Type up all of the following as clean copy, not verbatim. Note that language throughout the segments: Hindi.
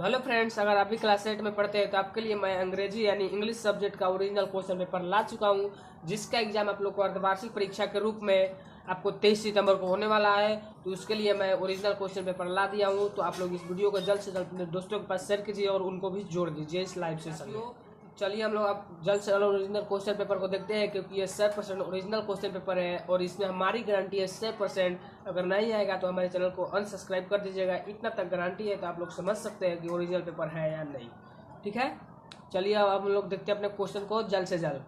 तो हेलो फ्रेंड्स, अगर आप भी क्लास 8 में पढ़ते हैं तो आपके लिए मैं अंग्रेजी यानी इंग्लिश सब्जेक्ट का ओरिजिनल क्वेश्चन पेपर ला चुका हूं, जिसका एग्जाम आप लोग को अर्धवार्षिक परीक्षा के रूप में आपको 23 सितंबर को होने वाला है। तो उसके लिए मैं ओरिजिनल क्वेश्चन पेपर ला दिया हूं। तो आप लोग इस वीडियो को जल्द से जल्द अपने दोस्तों के पास शेयर कीजिए और उनको भी जोड़ दीजिए इस लाइव सेशन में। चलिए हम लोग अब जल्द से जल्द ओरिजिनल क्वेश्चन पेपर को देखते हैं, क्योंकि ये 100% ओरिजिनल क्वेश्चन पेपर है और इसमें हमारी गारंटी है 100%। अगर नहीं आएगा तो हमारे चैनल को अनसब्सक्राइब कर दीजिएगा, इतना तक गारंटी है। तो आप लोग समझ सकते हैं कि ओरिजिनल पेपर है या नहीं। ठीक है, चलिए अब हम लोग देखते हैं अपने क्वेश्चन को जल्द से जल्द।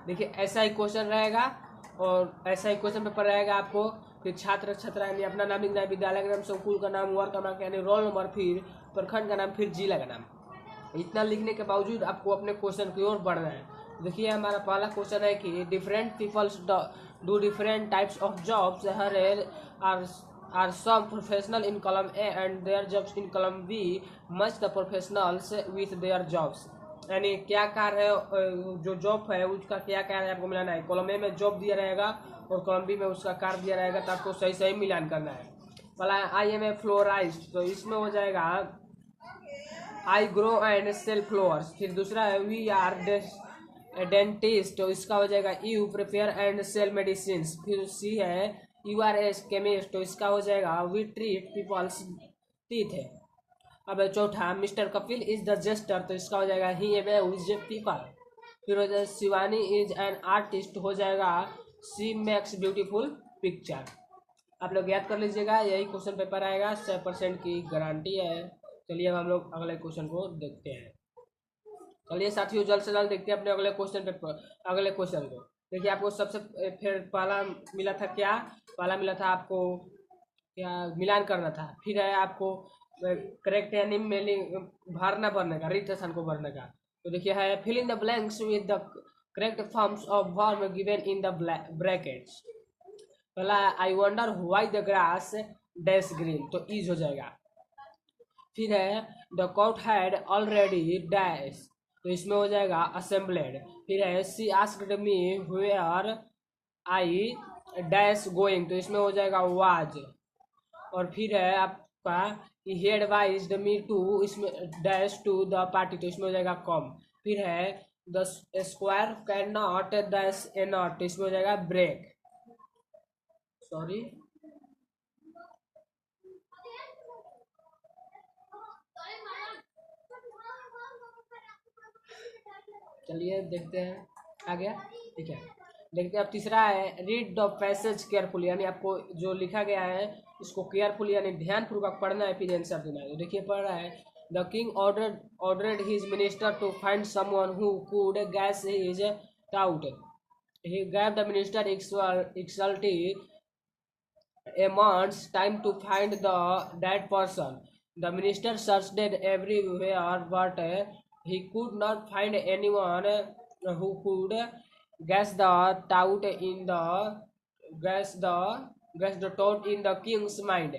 देखिए ऐसा ही क्वेश्चन रहेगा और ऐसा ही क्वेश्चन पेपर रहेगा आपको। फिर छात्र छात्रा यानी अपना नाम लिखना है, विद्यालय का नाम, स्कूल का नाम, वर्ग क्रमांक यानी रोल नंबर, फिर प्रखंड का नाम, फिर जिला का नाम। इतना लिखने के बावजूद आपको अपने क्वेश्चन की ओर बढ़ना है। देखिए हमारा पहला क्वेश्चन है कि different peoples do different types of jobs, here are some professional in column A and their jobs in column B, match the professionals with their jobs. यानी क्या कार्य है, जो जॉब है उसका क्या कार्य है आपको मिलाना है। कॉलम ए में जॉब दिया रहेगा और कॉलम बी में उसका कार्य दिया रहेगा, तो आपको सही सही मिलान करना है। पहला आई एम ए फ्लोराइस्ट, तो इसमें हो जाएगा I grow and sell flowers. फिर दूसरा है वी आर डेंटिस्ट, तो इसका हो जाएगा you prepare and sell medicine. फिर सी है यू आर एस केमिस्ट, तो इसका हो जाएगा वी ट्रीट पीपल्स टीथ है। अब चौथा mister Kapil is the jester, तो इसका हो जाएगा ही अवेज पीपल। फिर हो जाएगा शिवानी इज एन आर्टिस्ट, हो जाएगा सी मेक्स ब्यूटीफुल पिक्चर। आप लोग याद कर लीजिएगा, यही क्वेश्चन पेपर आएगा, 100% की गारंटी है। चलिए अब हम लोग अगले क्वेश्चन को देखते हैं। चलिए साथियों जल्द से जल्द देखते हैं अपने अगले क्वेश्चन पेपर, अगले क्वेश्चन को। देखिए आपको सबसे फिर पहला मिला था क्या, पहला मिला था आपको क्या मिलान करना था। फिर है आपको करेक्ट यानी भरना भरने का, रिक्टेशन को भरने का। तो देखिए है fill in the blanks with the correct forms of verb given in the brackets. पहला I wonder why the grass dash green, तो इज हो जाएगा। फिर है the coat had already dash, तो इसमें हो जाएगा असेंबलेड। फिर है she asked me where I dash going, तो इसमें हो जाएगा वाज। और फिर है आपका ही एडवाइज्ड मी टू, इसमें डैश टू द पार्टी, तो इसमें हो जाएगा कम। फिर है the square can not dash A not, तो इसमें हो जाएगा ब्रेक। सॉरी, चलिए देखते हैं आ गया। ठीक है, देखते हैं अब तीसरा है रीड द पैसेज केयरफुल, यानी आपको जो लिखा गया है इसको केयरफुल यानी ध्यानपूर्वक पढ़ना है, फिर आंसर देना है। तो देखिए पढ़ रहा है the king ordered his minister to find someone who could guess his thought, he gave the minister exactly a month's time to find that person. The minister searched everywhere, but he could not find anyone who could guess the thought in the guess the thought in the king's mind.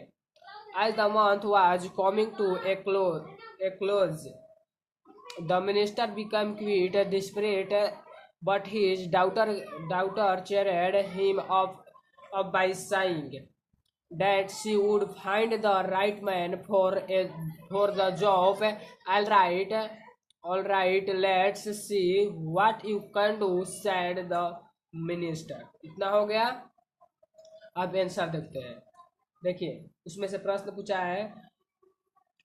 As the month was coming to a close, the minister became quite desperate, but his daughter cheered him up by saying that she would find the right man for the job. All right, let's see what you can do, said the minister. इतना हो गया, अब आंसर देखते हैं। देखिए उसमें से प्रश्न पूछा है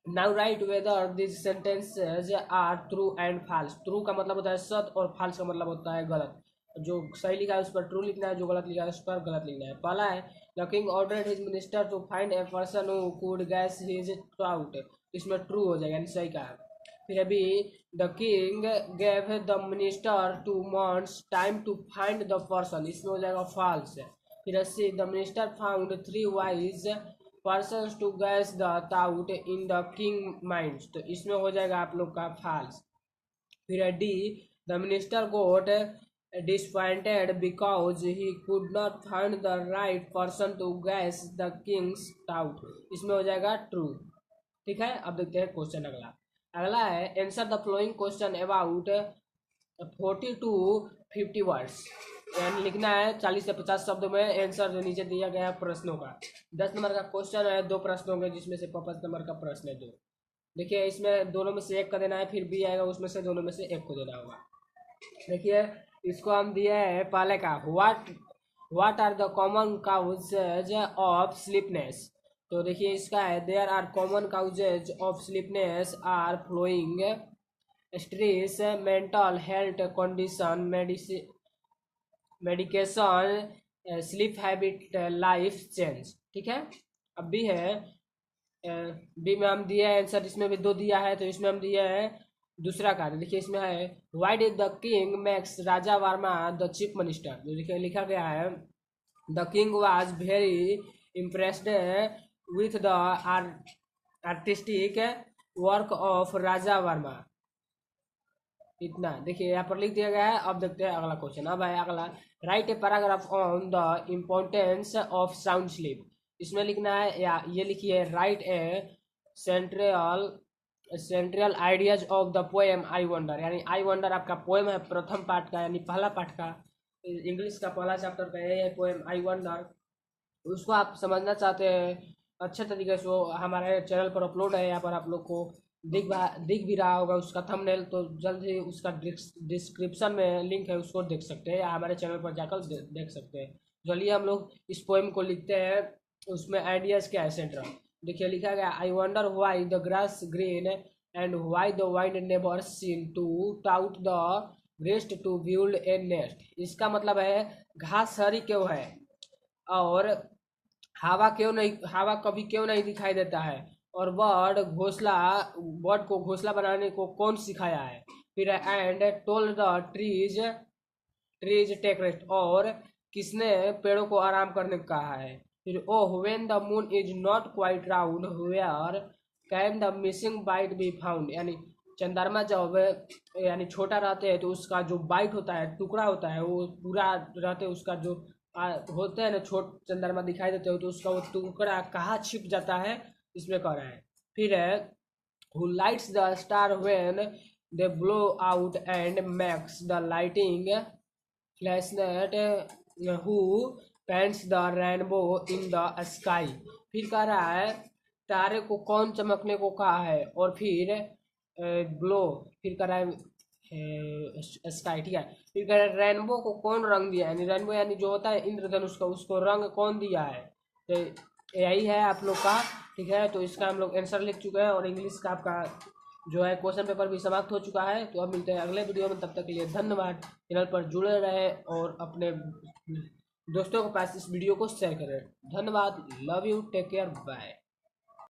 now write whether this sentences are true and false. True का मतलब होता है सत्य और फॉल्स का मतलब होता है गलत। जो सही लिखा है उस पर ट्रू लिखना है, जो गलत लिखा है उस पर गलत लिखना है। पहला है the king ordered his minister to find a person who could guess his ट्राउट, इसमें ट्रू हो जाएगा यानी सही कहा। फिर B the king gave the minister 2 months time to find the person, इसमें हो जाएगा फॉल्स। फिर C the minister found 3 wise persons to guess the thought in the king minds, तो इसमें हो जाएगा आप लोग का फॉल्स। फिर D the minister got disappointed because he could not find the right person to guess the king's thought, इसमें हो जाएगा ट्रू। ठीक है, अब देखते हैं क्वेश्चन अगला। अगला है answer the flowing question about 40 to 50 words, यानी लिखना है 40 से 50 शब्दों में आंसर जो नीचे दिया गया है प्रश्नों का। 10 नंबर का क्वेश्चन है, 2 प्रश्नों के, जिसमें से 5 नंबर का प्रश्न है 2। देखिए इसमें दोनों में से एक का देना है, फिर बी आएगा उसमें से दोनों में से एक को देना होगा। देखिए इसको हम दिए है पहले का, what are the common causes of sleepness. तो देखिए इसका है there are common causes of sleepness are following, stress, mental health condition, medication, sleep habit, life change. ठीक है। अब भी है, बी में हम दिया है आंसर, इसमें भी दो दिया है तो इसमें हम दिया है दूसरा कार्य। देखिए इसमें है why did the king makes Raja Varma the chief minister. तो देखिए लिखा गया है the king was very impressed with the artistic work of Raja Varma. इतना देखिए यहाँ पर लिख दिया गया है। अब देखते हैं अगला क्वेश्चन। अब है अगला, right a paragraph on the importance of sound sleep. इसमें लिखना है या ये लिखिए right A central ideas of the poem I wonder. यानी आई वंडर आपका पोएम है प्रथम पाठ का, यानी पहला पाठ का, इंग्लिश का पहला चैप्टर का ये है पोएम आई वंडर। उसको आप समझना चाहते हैं अच्छे तरीके से, वो हमारे चैनल पर अपलोड है, यहाँ पर आप लोग को दिख भी रहा होगा उसका थंबनेल, तो जल्द ही उसका डिस्क्रिप्शन में लिंक है, उसको देख सकते हैं या हमारे चैनल पर जाकर देख सकते हैं। चलिए हम लोग इस पोएम को लिखते हैं, उसमें आइडियाज़ क्या है सेंट्रल। देखिए लिखा गया I wonder why the grass green and why the wind never seen to taught the breast to build a nest. इसका मतलब है घास हरी क्यों है और हवा कभी क्यों नहीं दिखाई देता है, और बर्ड को घोंसला बनाने को कौन सिखाया है। फिर and told the trees take rest, और किसने पेड़ों को आराम करने को कहा है। फिर oh when the moon is not quite round where can the missing bite be found. यानी चंद्रमा जब यानी छोटा रहते हैं तो उसका जो बाइट होता है, टुकड़ा होता है, वो पूरा रहते हैं, उसका जो होते हैं ना छोट चंद्रमा दिखाई देते हो तो उसका वो टुकड़ा कहाँ छिप जाता है, इसमें कह रहा है। फिर है who lights the star when they blow out and makes the lighting flash, who paints the rainbow in the sky. फिर कह रहा है तारे को कौन चमकने को कहा है, और फिर ग्लो, फिर कह रहा है स्काई। ठीक है। फिर कह रहा है रेनबो को कौन रंग दिया, यानी रेनबो यानी जो होता है इंद्रधनुष का, उसको रंग कौन दिया है। तो यही है आप लोग का। ठीक है। तो इसका हम लोग आंसर लिख चुके हैं और इंग्लिश का आपका जो है क्वेश्चन पेपर भी समाप्त हो चुका है। तो अब मिलते हैं अगले वीडियो में, तब तक के लिए धन्यवाद। चैनल पर जुड़े रहे और अपने दोस्तों के पास इस वीडियो को शेयर करें। धन्यवाद। Love you, take care, bye.